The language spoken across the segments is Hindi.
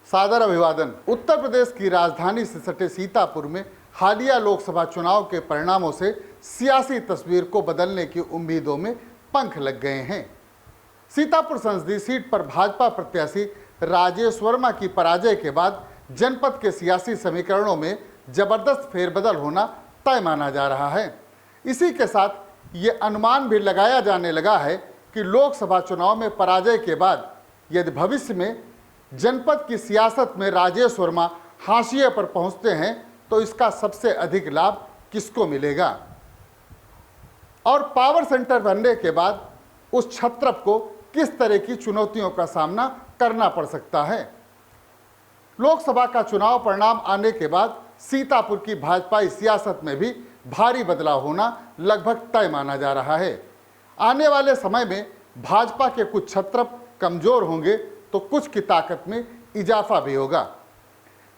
सादर अभिवादन। उत्तर प्रदेश की राजधानी से सटे सीतापुर में हालिया लोकसभा चुनाव के परिणामों से सियासी तस्वीर को बदलने की उम्मीदों में पंख लग गए हैं। सीतापुर संसदीय सीट पर भाजपा प्रत्याशी राजेश वर्मा की पराजय के बाद जनपद के सियासी समीकरणों में जबरदस्त फेरबदल होना तय माना जा रहा है। इसी के साथ ये अनुमान भी लगाया जाने लगा है कि लोकसभा चुनाव में पराजय के बाद यदि भविष्य में जनपद की सियासत में राजेश वर्मा हाशिए पर पहुंचते हैं तो इसका सबसे अधिक लाभ किसको मिलेगा और पावर सेंटर बनने के बाद उस छत्रप को किस तरह की चुनौतियों का सामना करना पड़ सकता है। लोकसभा का चुनाव परिणाम आने के बाद सीतापुर की भाजपाई सियासत में भी भारी बदलाव होना लगभग तय माना जा रहा है। आने वाले समय में भाजपा के कुछ छत्रप कमजोर होंगे तो कुछ की ताकत में इजाफा भी होगा।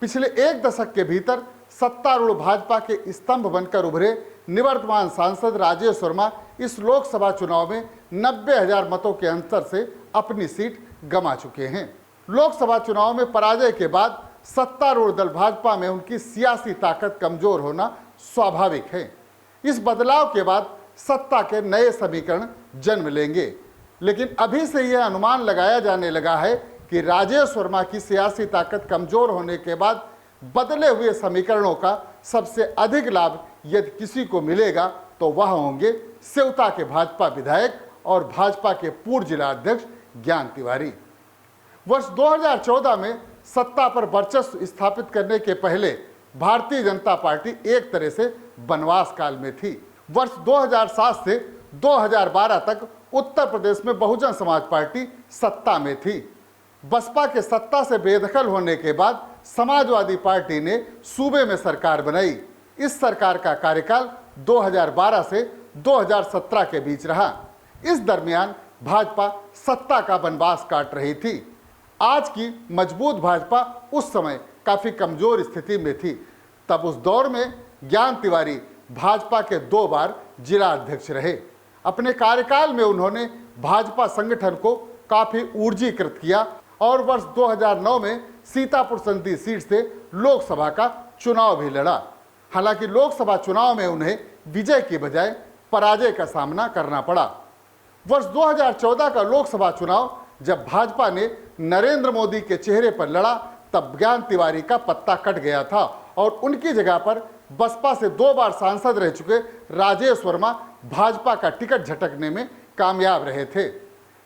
पिछले एक दशक के भीतर सत्तारूढ़ भाजपा के स्तंभ बनकर उभरे निवर्तमान सांसद राजेश वर्मा इस लोकसभा चुनाव में 90,000 मतों के अंतर से अपनी सीट गंवा चुके हैं। लोकसभा चुनाव में पराजय के बाद सत्तारूढ़ दल भाजपा में उनकी सियासी ताकत कमजोर होना स्वाभाविक है। इस बदलाव के बाद सत्ता के नए समीकरण जन्म लेंगे, लेकिन अभी से यह अनुमान लगाया जाने लगा है कि राजेश वर्मा की सियासी ताकत कमजोर होने के बाद बदले हुए समीकरणों का सबसे अधिक लाभ यदि किसी को मिलेगा तो वह होंगे सेवता के भाजपा विधायक और भाजपा के पूर्व जिला अध्यक्ष ज्ञान तिवारी। वर्ष 2014 में सत्ता पर वर्चस्व स्थापित करने के पहले भारतीय जनता पार्टी एक तरह से वनवास काल में थी। वर्ष 2007 से 2012 तक उत्तर प्रदेश में बहुजन समाज पार्टी सत्ता में थी। बसपा के सत्ता से बेदखल होने के बाद समाजवादी पार्टी ने सूबे में सरकार बनाई। इस सरकार का कार्यकाल 2012 से 2017 के बीच रहा। इस दरमियान भाजपा सत्ता का वनवास काट रही थी। आज की मजबूत भाजपा उस समय काफी कमजोर स्थिति में थी। तब उस दौर में ज्ञान तिवारी भाजपा के 2 बार जिला अध्यक्ष रहे। अपने कार्यकाल में उन्होंने भाजपा संगठन को काफी ऊर्जीकृत किया और वर्ष 2009 में सीतापुर संसदीय सीट से लोकसभा का चुनाव भी लड़ा। हालांकि लोकसभा चुनाव में उन्हें विजय की बजाय पराजय का सामना करना पड़ा। वर्ष 2014 का लोकसभा चुनाव जब भाजपा ने नरेंद्र मोदी के चेहरे पर लड़ा तब ज्ञान तिवारी का पत्ता कट गया था और उनकी जगह पर बसपा से 2 बार सांसद रह चुके राजेश वर्मा भाजपा का टिकट झटकने में कामयाब रहे थे।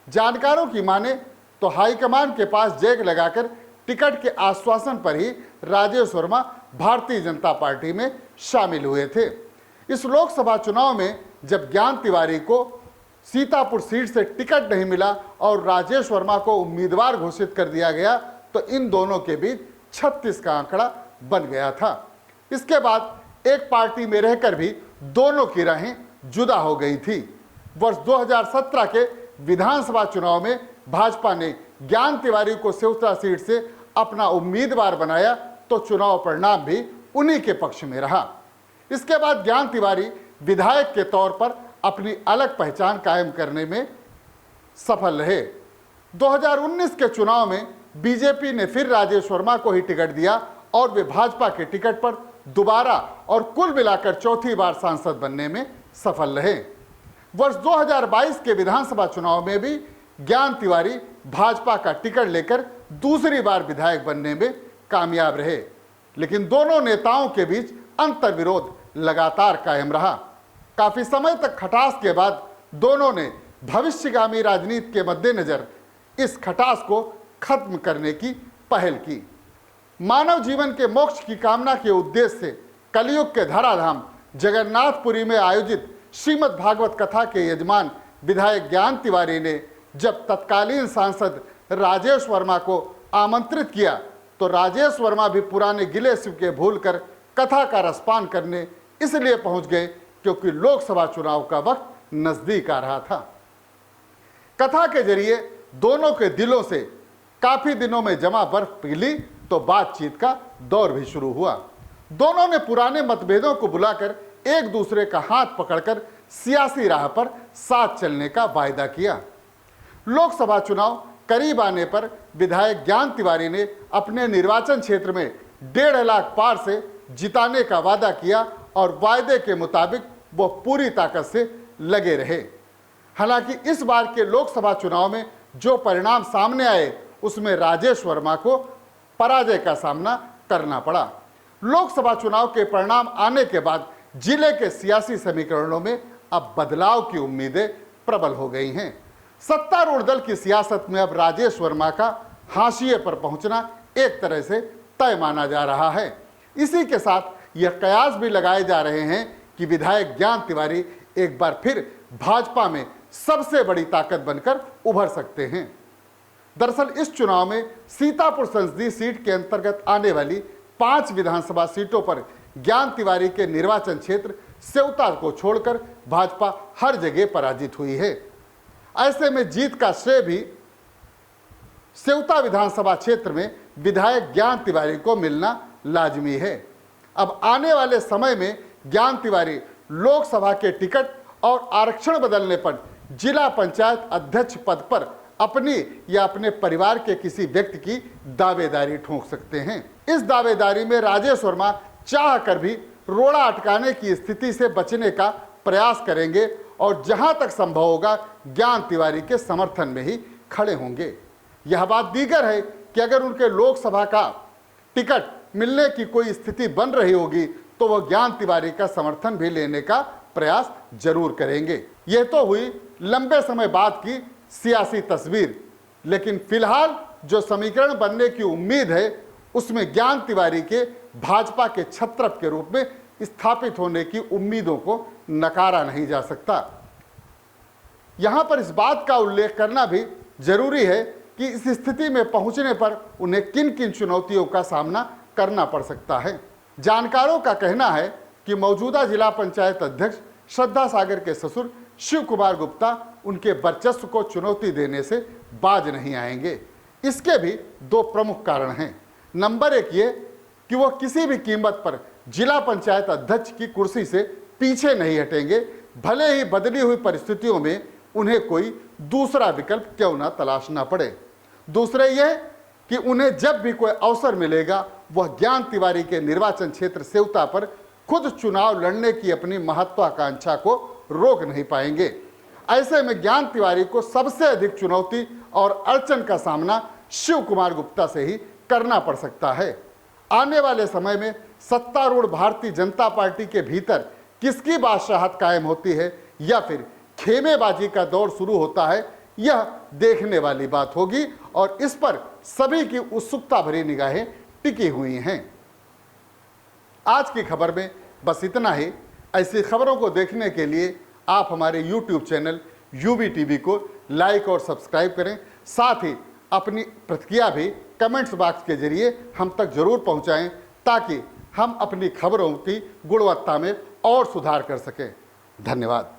जानकारों की माने तो हाईकमान के पास जैक लगाकर टिकट के आश्वासन पर ही राजेश वर्मा भारतीय जनता पार्टी में शामिल हुए थे। इस लोकसभा चुनाव में जब ज्ञान तिवारी को सीतापुर सीट से टिकट नहीं मिला और राजेश वर्मा को उम्मीदवार घोषित कर दिया गया तो इन दोनों के बीच 36 का आंकड़ा बन गया था। इसके बाद एक पार्टी में रहकर भी दोनों की राहें जुदा हो गई थी। वर्ष 2017 के विधानसभा चुनाव में भाजपा ने ज्ञान तिवारी को सेवता सीट से अपना उम्मीदवार बनाया तो चुनाव परिणाम भी उन्हीं के पक्ष में रहा। इसके बाद ज्ञान तिवारी विधायक के तौर पर अपनी अलग पहचान कायम करने में सफल रहे। 2019 के चुनाव में बीजेपी ने फिर राजेश वर्मा को ही टिकट दिया और वे भाजपा के टिकट पर दोबारा और कुल मिलाकर चौथी बार सांसद बनने में सफल रहे। वर्ष 2022 के विधानसभा चुनाव में भी ज्ञान तिवारी भाजपा का टिकट लेकर दूसरी बार विधायक बनने में कामयाब रहे, लेकिन दोनों नेताओं के बीच अंतर्विरोध लगातार कायम रहा। काफी समय तक खटास के बाद दोनों ने भविष्यगामी राजनीति के मद्देनजर इस खटास को खत्म करने की पहल की। मानव जीवन के मोक्ष की कामना के उद्देश्य से कलयुग के धराधाम जगन्नाथपुरी में आयोजित श्रीमद् भागवत कथा के यजमान विधायक ज्ञान तिवारी ने जब तत्कालीन सांसद राजेश वर्मा को आमंत्रित किया तो राजेश वर्मा भी पुराने गिले शिव के भूलकर कथा का रसपान करने इसलिए पहुंच गए क्योंकि लोकसभा चुनाव का वक्त नजदीक आ रहा था। कथा के जरिए दोनों के दिलों से काफी दिनों में जमा बर्फ पिघली तो बातचीत का दौर भी शुरू हुआ। दोनों ने पुराने मतभेदों को बुलाकर एक दूसरे का हाथ पकड़कर सियासी राह पर साथ चलने का वायदा किया। लोकसभा चुनाव करीब आने पर विधायक ज्ञान तिवारी ने अपने निर्वाचन क्षेत्र में 1.5 लाख पार से जिताने का वादा किया और वायदे के मुताबिक वो पूरी ताकत से लगे रहे। हालांकि इस बार के लोकसभा चुनाव में जो परिणाम सामने आए उसमें राजेश वर्मा को पराजय का सामना करना पड़ा। लोकसभा चुनाव के परिणाम आने के बाद जिले के सियासी समीकरणों में अब बदलाव की उम्मीदें प्रबल हो गई हैं। सत्तारूढ़ दल की सियासत में अब राजेश वर्मा का हाशिए पर पहुंचना एक तरह से तय माना जा रहा है। इसी के साथ यह कयास भी लगाए जा रहे हैं कि विधायक ज्ञान तिवारी एक बार फिर भाजपा में सबसे बड़ी ताकत बनकर उभर सकते हैं। दरअसल इस चुनाव में सीतापुर संसदीय सीट के अंतर्गत आने वाली 5 विधानसभा सीटों पर ज्ञान तिवारी के निर्वाचन क्षेत्र सेवता को छोड़कर भाजपा हर जगह पराजित हुई है। ऐसे में जीत का श्रेय भी सेवता विधानसभा क्षेत्र में विधायक ज्ञान तिवारी को मिलना लाजमी है। अब आने वाले समय में ज्ञान तिवारी लोकसभा के टिकट और आरक्षण बदलने पर जिला पंचायत अध्यक्ष पद पर अपनी या अपने परिवार के किसी व्यक्ति की दावेदारी ठोक सकते हैं। इस दावेदारी में राजेश वर्मा चाह कर भी रोड़ा अटकाने की स्थिति से बचने का प्रयास करेंगे और जहां तक संभव होगा ज्ञान तिवारी के समर्थन में ही खड़े होंगे। यह बात दीगर है कि अगर उनके लोकसभा का टिकट मिलने की कोई स्थिति बन रही होगी तो वह ज्ञान तिवारी का समर्थन भी लेने का प्रयास जरूर करेंगे। यह तो हुई लंबे समय बाद की सियासी तस्वीर, लेकिन फिलहाल जो समीकरण बनने की उम्मीद है उसमें ज्ञान तिवारी के भाजपा के छत्रप के रूप में स्थापित होने की उम्मीदों को नकारा नहीं जा सकता। यहां पर इस बात का उल्लेख करना भी जरूरी है कि इस स्थिति में पहुंचने पर उन्हें किन किन चुनौतियों का सामना करना पड़ सकता है। जानकारों का कहना है कि मौजूदा जिला पंचायत अध्यक्ष श्रद्धा सागर के ससुर शिव कुमार गुप्ता उनके वर्चस्व को चुनौती देने से बाज नहीं आएंगे। इसके भी 2 प्रमुख कारण हैं। नंबर 1 ये कि वह किसी भी कीमत पर जिला पंचायत अध्यक्ष की कुर्सी से पीछे नहीं हटेंगे, भले ही बदली हुई परिस्थितियों में उन्हें कोई दूसरा विकल्प क्यों ना तलाशना पड़े। दूसरे यह कि उन्हें जब भी कोई अवसर मिलेगा वह ज्ञान तिवारी के निर्वाचन क्षेत्र सेवता पर खुद चुनाव लड़ने की अपनी महत्वाकांक्षा को रोक नहीं पाएंगे। ऐसे में ज्ञान तिवारी को सबसे अधिक चुनौती और अड़चन का सामना शिव कुमार गुप्ता से ही करना पड़ सकता है। आने वाले समय में सत्तारूढ़ भारतीय जनता पार्टी के भीतर किसकी बादशाहत कायम होती है या फिर खेमेबाजी का दौर शुरू होता है, यह देखने वाली बात होगी और इस पर सभी की उत्सुकता भरी निगाहें टिकी हुई हैं। आज की खबर में बस इतना ही। ऐसी खबरों को देखने के लिए आप हमारे YouTube चैनल UB TV को लाइक और सब्सक्राइब करें। साथ ही अपनी प्रतिक्रिया भी कमेंट्स बॉक्स के जरिए हम तक जरूर पहुंचाएं ताकि हम अपनी खबरों की गुणवत्ता में और सुधार कर सकें। धन्यवाद।